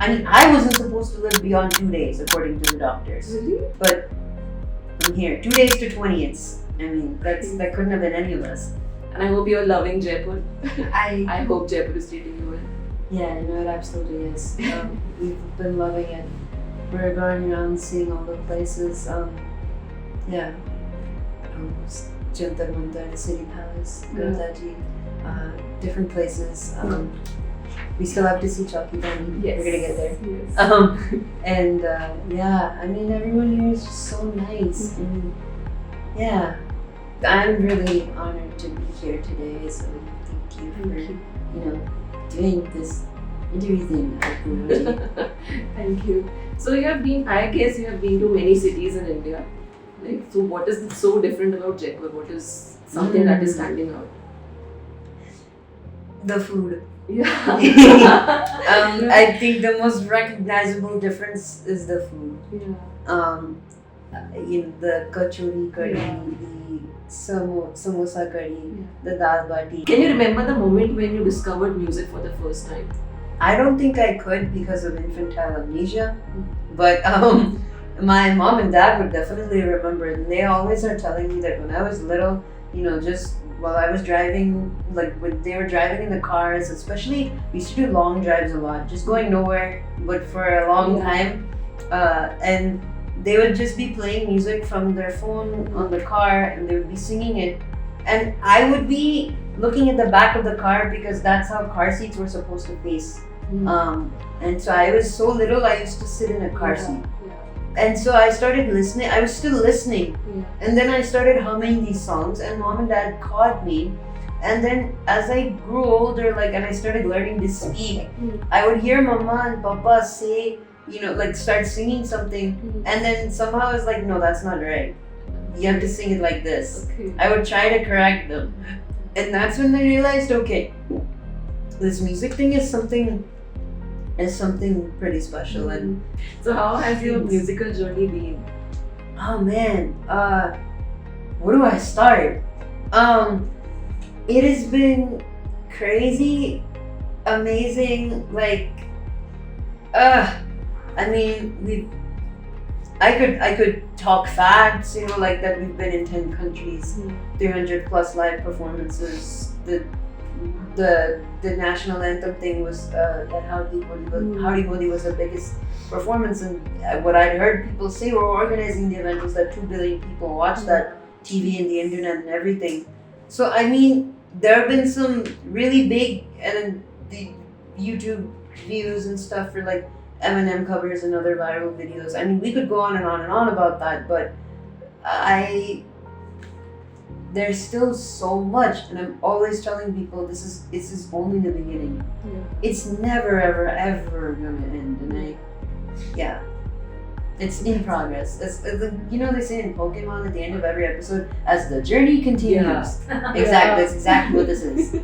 I mean, I wasn't supposed to live beyond 2 days according to the doctors. Really? But I'm here. 2 days to 20. I mean, that couldn't have been any of us. And I hope you're loving Jaipur. I I hope Jaipur is treating you well. Yeah, no, it absolutely is. We've been loving it. We're going around seeing all the places. Jantar Mantar, City Palace, Gurdaji, different places. We still have to see Chowki Bani. Yes. We're gonna get there. Yes. I mean, everyone here is just so nice. And I'm really honored to be here today. So thank you for doing this interview thing. Thank you. So I guess you have been to many cities in India. So what is so different about Jaipur? What is something that is standing out? The food. Yeah. I think the most recognizable difference is the food. Yeah. The kachori curry, the samosa curry, the dal bati. Can you remember the moment when you discovered music for the first time? I don't think I could because of infantile amnesia, but my mom and dad would definitely remember it. And they always are telling me that when I was little, just while I was driving, like when they were driving in the cars, especially, we used to do long drives a lot, just going nowhere, but for a long time. And they would just be playing music from their phone on the car and they would be singing it. And I would be looking at the back of the car because that's how car seats were supposed to face. And so I was so little, I used to sit in a car seat. And so I started listening. I was still listening. And then I started humming these songs and mom and dad caught me. And then as I grew older, and I started learning to speak, I would hear mama and papa say, start singing something. And then somehow I was like, no, that's not right. You have to sing it like this. Okay. I would try to correct them. And that's when I realized, okay, this music thing is something pretty special. And so how has your musical journey been? Oh man, where do I start? It has been crazy, amazing. I could talk facts, that we've been in 10 countries, 300 plus live performances. The national anthem thing was that Howdy Modi was the biggest performance, and what I'd heard people say were organizing the event was that 2 billion people watched that TV and the internet and everything. So I mean, there have been some really big, and then the YouTube views and stuff for Eminem covers and other viral videos. I mean, we could go on and on and on about that, but there's still so much, and I'm always telling people this is only the beginning. It's never ever gonna end, and it's in progress. They say in Pokemon at the end of every episode, as the journey continues. Exactly, that's exactly what this is.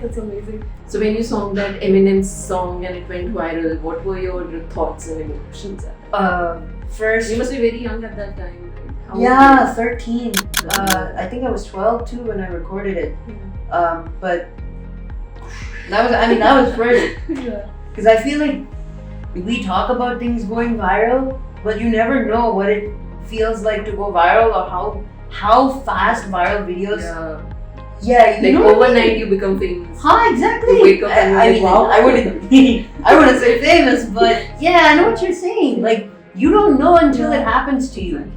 That's amazing. So when you sang that Eminem song and it went viral, what were your thoughts and emotions at that? First, you must be very young at that time. Right? 13. I think I was 12 too when I recorded it. But that was first. Because I feel like we talk about things going viral, but you never know what it feels like to go viral or how fast viral videos. Overnight you become famous. Exactly. You wake up and wow. I wouldn't say famous, but I know what you're saying. You don't know until it happens to you.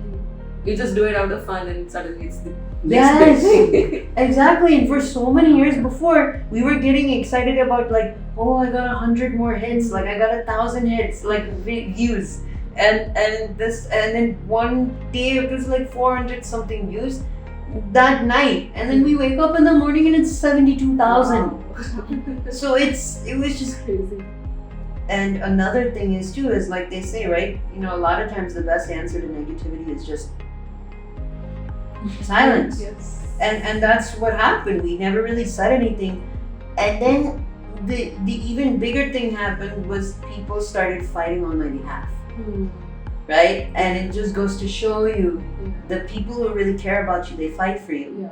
You just do it out of fun and suddenly it's the next big thing. Exactly. And for so many years before, we were getting excited about I got 100 more hits, I got 1,000 hits, views. And then one day it was 400 something views that night. And then we wake up in the morning and it's 72,000. Wow. So it was just crazy. And another thing is too, is they say, right? A lot of times the best answer to negativity is just silence. Yes. And that's what happened. We never really said anything. And then the even bigger thing happened was people started fighting on my behalf. Right? And it just goes to show you the people who really care about you, they fight for you.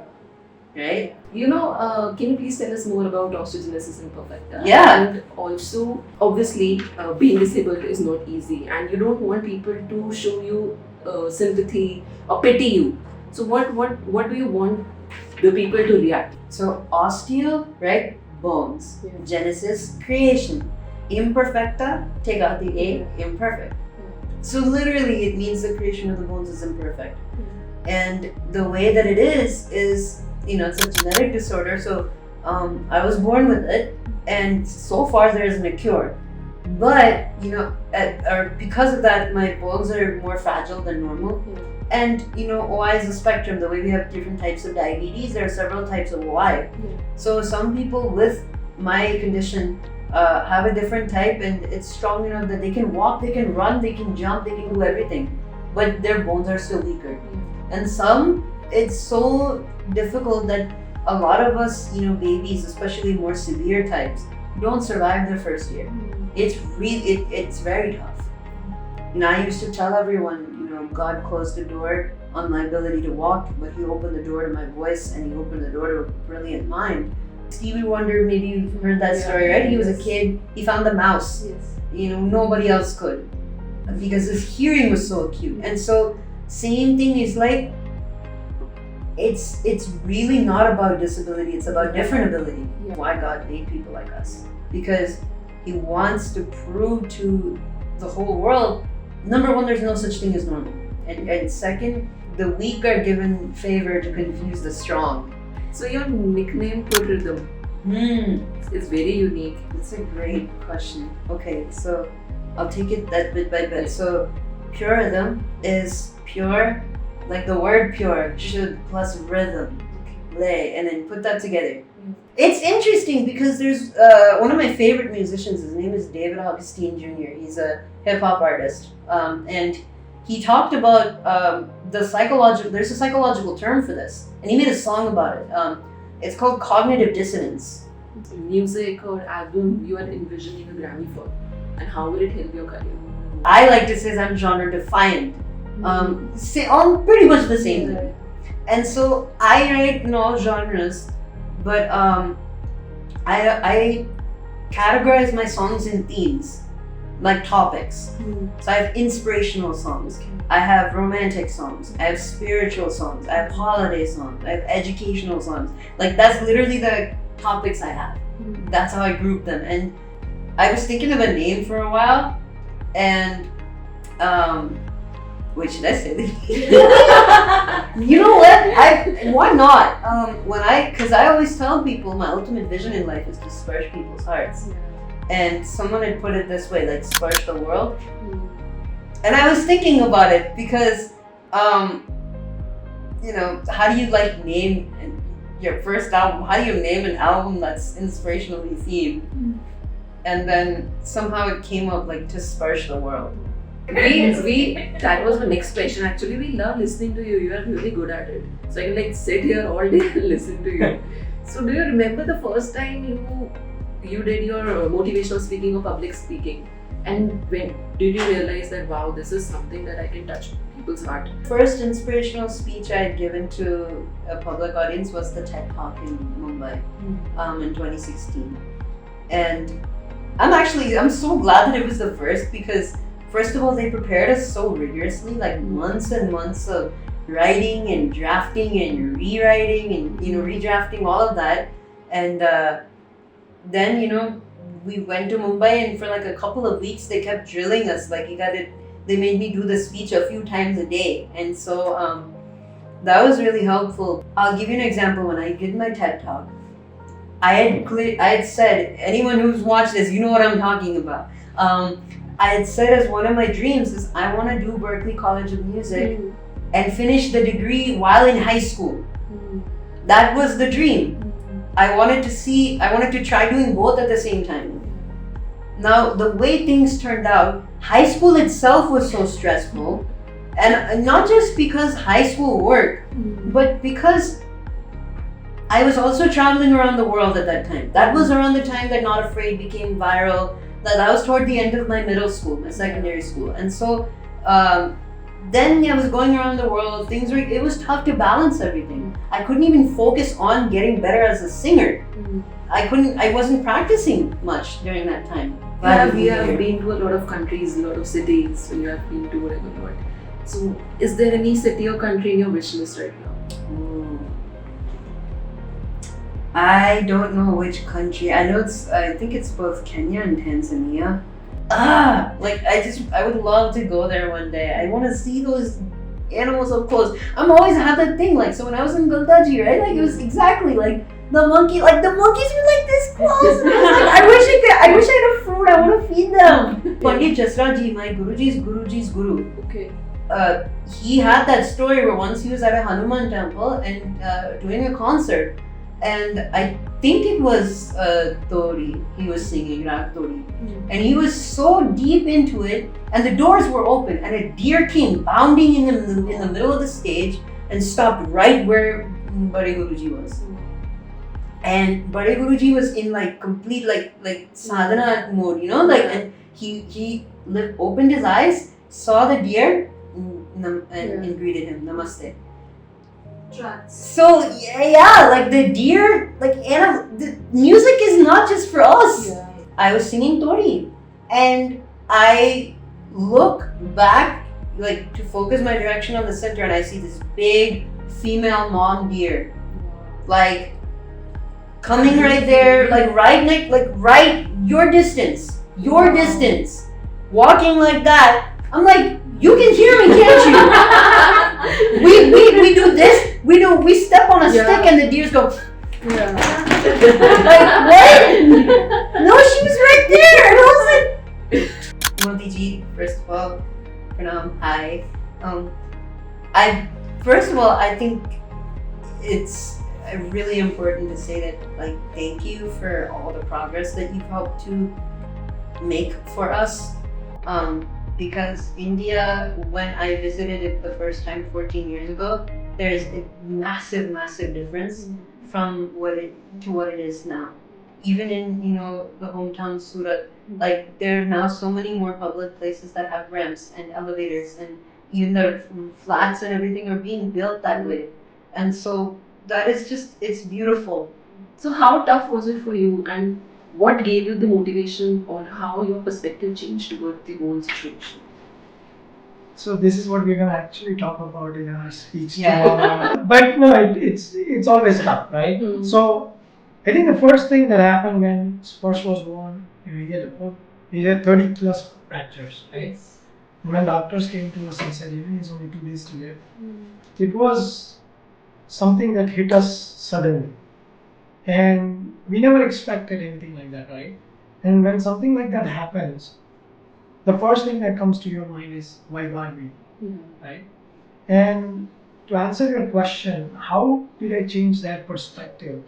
right? Can you please tell us more about osteogenesis imperfecta? Yeah. And also, obviously, being disabled is not easy, and you don't want people to show you sympathy or pity you. So, what do you want the people to react? So osteo, right? Bones. Yeah. Genesis, creation. Imperfecta, take out the A, imperfect. So literally it means the creation of the bones is imperfect. And the way that it is, it's a genetic disorder. So I was born with it, and so far there isn't a cure. But, because of that, my bones are more fragile than normal. And OI is a spectrum. The way we have different types of diabetes, there are several types of OI. So some people with my condition have a different type, and it's strong enough that they can walk, they can run, they can jump, they can do everything, but their bones are still weaker. And some, it's so difficult that a lot of us, babies, especially more severe types, don't survive their first year. It's very tough. I used to tell everyone, God closed the door on my ability to walk, but He opened the door to my voice, and He opened the door to a brilliant mind. Stevie Wonder, maybe you've heard that story, right? He was a kid, he found the mouse. Nobody else could, because his hearing was so acute. And so, same thing is like, it's really not about disability, it's about different ability. Why God made people like us. Because He wants to prove to the whole world, number one, there's no such thing as normal. And second, the weak are given favor to confuse the strong. So your nickname Purhythm is very unique. It's a great question. Okay, so I'll take it that bit by bit. So Purhythm is pure, like the word pure, should plus rhythm, lay, and then put that together. It's interesting because there's one of my favorite musicians, his name is David Augustine Jr. He's a hip-hop artist, and he talked about there's a psychological term for this, and he made a song about it. It's called cognitive dissonance. Music or album you are envisioning a Grammy for, and how will it help your career? I like to say I'm genre defiant. On pretty much the same thing. And so I write in all genres, but I categorize my songs in themes, like topics. So I have inspirational songs, I have romantic songs, I have spiritual songs, I have holiday songs, I have educational songs. Like that's literally the topics I have. That's how I group them. And I was thinking of a name for a while, and wait, should I say that? You know what? Why not? Because I always tell people my ultimate vision in life is to sparsh people's hearts. And someone had put it this way, like sparsh the world. And I was thinking about it because, how do you name your first album? How do you name an album that's inspirationally themed? And then somehow it came up like to sparsh the world. That was my next question. Actually, we love listening to you. You are really good at it. So I can sit here all day and listen to you. So do you remember the first time you did your motivational speaking or public speaking? And when did you realize that, wow, this is something that I can touch people's heart? First inspirational speech I had given to a public audience was the TED Talk in Mumbai in 2016. And I'm so glad that it was the first, because first of all, they prepared us so rigorously, like months and months of writing and drafting and rewriting and redrafting, all of that. And then we went to Mumbai, and for like a couple of weeks they kept drilling us. Like they made me do the speech a few times a day, and so that was really helpful. I'll give you an example. When I did my TED Talk, I had said, anyone who's watched this, you know what I'm talking about. I had said as one of my dreams is I want to do Berklee College of Music and finish the degree while in high school. That was the dream. I wanted to try doing both at the same time. Now, the way things turned out, high school itself was so stressful, and not just because high school worked, but because I was also traveling around the world at that time. That was around the time that Not Afraid became viral. That was toward the end of my middle school, my secondary school. And so then I was going around the world. It was tough to balance everything. I couldn't even focus on getting better as a singer. I wasn't practicing much during that time. We have been to a lot of countries, a lot of cities, when you have been to whatever not. So, is there any city or country in your wish list right now? I don't know which country. I think it's both Kenya and Tanzania. I would love to go there one day. I want to see those animals up close. I'm always had that thing, like, so when I was in Guldaji, right, like, it was exactly like the monkey, like the monkeys were like this close, and I was like, I wish I had a fruit, I want to feed them. Pandit Jasraji, my Guruji's guru. Okay. He had that story where once he was at a Hanuman temple and doing a concert, and I think it was Tori, he was singing Rag Tori, and he was so deep into it, and the doors were open, and a deer came bounding in the middle of the stage and stopped right where Bade Guruji was. And Bade Guruji was in like complete like sadhana mode, and he opened his eyes, saw the deer, and greeted him, Namaste. So like the deer, like the music is not just for us. Yeah. I was singing Tori, and I look back like to focus my direction on the center, and I see this big female mom deer, like coming right there, like right your distance, walking like that. I'm like, you can hear me, can't you? we do this. We step on a stick and the deers go. Yeah. Like, what? No, she was right there, and I was like, Modi ji, first of all, pranam, hi. I think it's really important to say that, like, thank you for all the progress that you've helped to make for us. Because India, when I visited it the first time 14 years ago, there's a massive difference from what it is now. Even in the hometown Surat, like, there are now so many more public places that have ramps and elevators, and even the flats and everything are being built that way. And so that is just, it's beautiful. So how tough was it for you, and what gave you the motivation, or how your perspective changed toward the whole situation? So this is what we're going to actually talk about in our speech. Yeah. But no, it's always tough, right? So I think the first thing that happened when Sparsh was born, he had 30 plus fractures, right? Yes. When doctors came to us and said, he's only 2 days to live, it was something that hit us suddenly. And we never expected anything like that, right? And when something like that happens, the first thing that comes to your mind is, why God me? Right? And to answer your question, how did I change that perspective?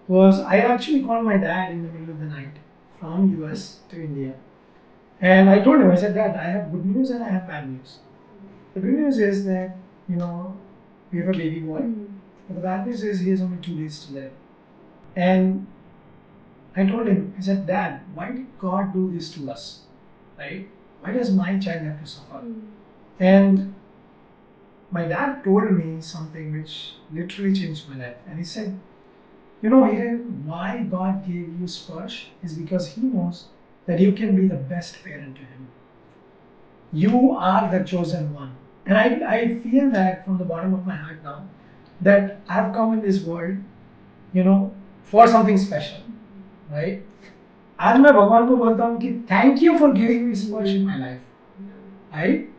Was I actually called my dad in the middle of the night from US to India. And I told him, I said, Dad, I have good news and I have bad news. The good news is that, we have a baby boy. But the bad news is he has only 2 days to live. And I told him, I said, Dad, why did God do this to us? Right? Why does my child have to suffer? And my dad told me something which literally changed my life. And he said, why God gave you Sparsh is because He knows that you can be the best parent to him. You are the chosen one. And I feel that from the bottom of my heart now, that I've come in this world, for something special, right? आज मैं भगवान को बोलता हूँ कि thank you for giving me Sparsh in my life, right?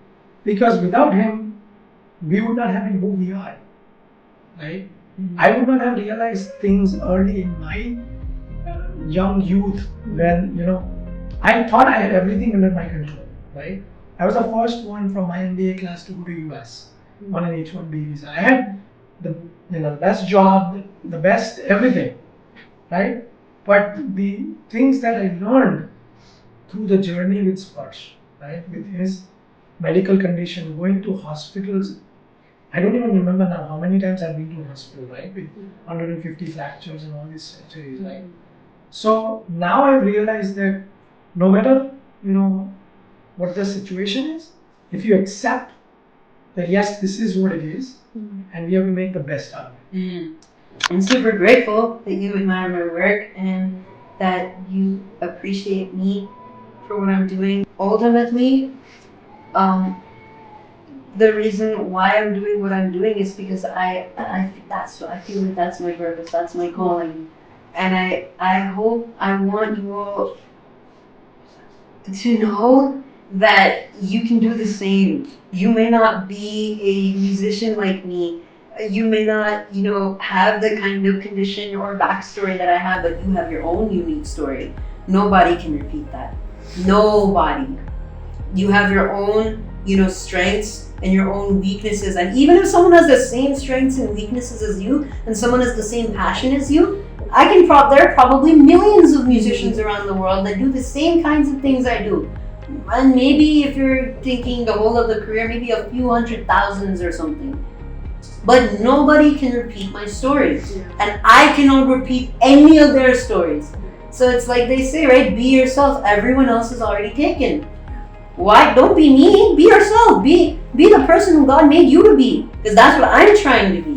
Because without him, we would not have been who we are, right? I would not have realized things early in my young youth when, I thought I had everything under my control, right? I was the first one from my MBA class to go to US on an H-1B visa. I had the best job, the best everything, right? But the things that I learned through the journey with Sparsh, right, with his medical condition, going to hospitals, I don't even remember now how many times I've been to a hospital, right, with 150 fractures and all these surgeries, right? So now I've realized that no matter, what the situation is, if you accept that yes, this is what it is, and we have to make the best out of it. I'm super grateful that you admire my work and that you appreciate me for what I'm doing. Ultimately, the reason why I'm doing what I'm doing is because I feel like that's my purpose, that's my calling, and I want you all to know that you can do the same. You may not be a musician like me. You may not, have the kind of condition or backstory that I have, but you have your own unique story. Nobody can repeat that. Nobody. You have your own, strengths and your own weaknesses. And even if someone has the same strengths and weaknesses as you, and someone has the same passion as you, there are probably millions of musicians around the world that do the same kinds of things I do. And maybe if you're thinking the whole of the career, maybe a few 100,000s or something. But nobody can repeat my stories. And I cannot repeat any of their stories. So it's like they say, right? Be yourself. Everyone else is already taken. Why? Don't be me. Be yourself. Be the person who God made you to be. Because that's what I'm trying to be.